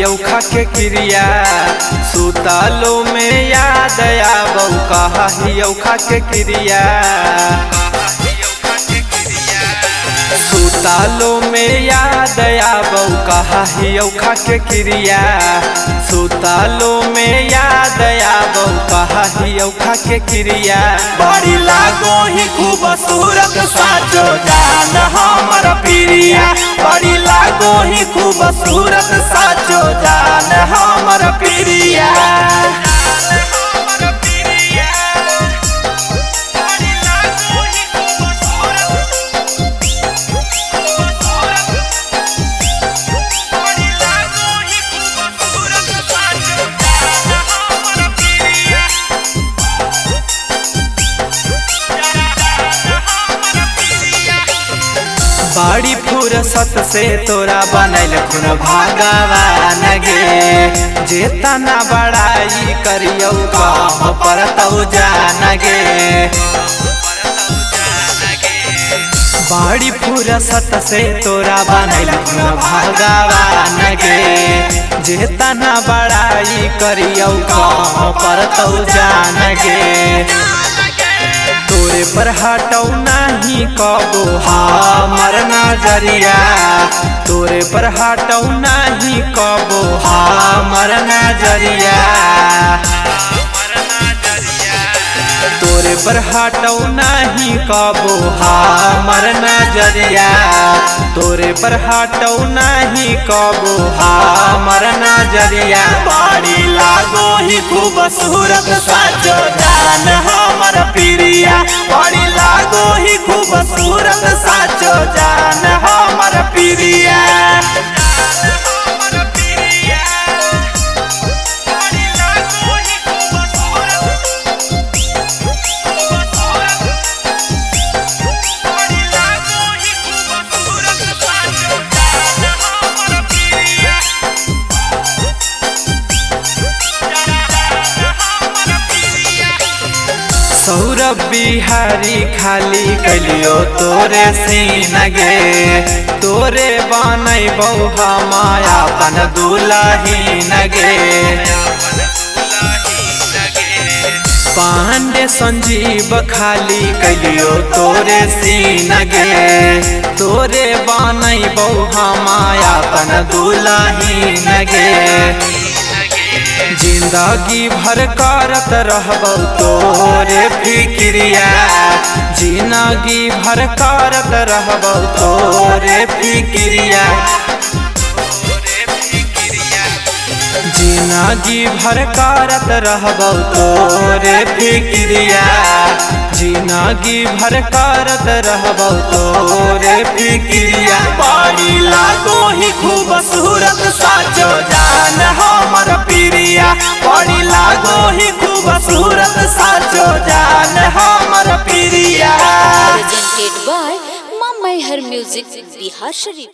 हियौखा के क्रिया सुतालो में याद आवौ कहा हियौखा के क्रिया सुतालो में याद आवौ कहा हियौखा के क्रिया सुतालो में याद आवौ कहा हियौखा के क्रिया बड़ी लागो ही खूबसूरत साचो जान हमर प्रिया बड़ी लागो ही खूबसूरत साचो जान हमर प्रिया बड़ी फुर्सत से तोरा बनैल खुन भगवान गे जेतना बड़ाई करियौ काम परतौ जान गे बड़ी फुर्सत से तोरा बनैल खुन भगवान गे जेतना बड़ाई करियौ काम परतौ जान गे तोरे पर हटौ नहीं कबो हमर नजरिया तोरे पर हटौ नहीं कबो हमर नजरिया तोरे पर हटौ नहीं कबो हमर नजरिया तोरे पर हटौ नहीं कबो हमर नजरिया बड़ी लागो ही खूबसूरत साचो जान हमर प्रिया बड़ी लागो ही खूबसूरत साचो जान हमर प्रिया सौरभ बिहारी खाली कलियो तोरे सीन गे तोरे बनैबौ हम अपन दुल्हीन गे पांडे संजीव खाली कलियो तोरे सीन गे तोरे बनैबौ हम अपन दुल्हीन गे जिंदगी भर करत रहबौ तोरे फिक्रिया जिंदगी भर करत रहबौ तोरे फिक्रिया जिंदगी भर करत रहबौ तोरे फिक्रिया जिंदगी भर करत रहबौ तोरे फिक्रिया बड़ी लागो ही खूबसूरत साचो जान हमर प्रिया बड़ी लागो ही खूबसूरत साचो जान हमर Priya presented by Mama Her Music Bihar Sharif।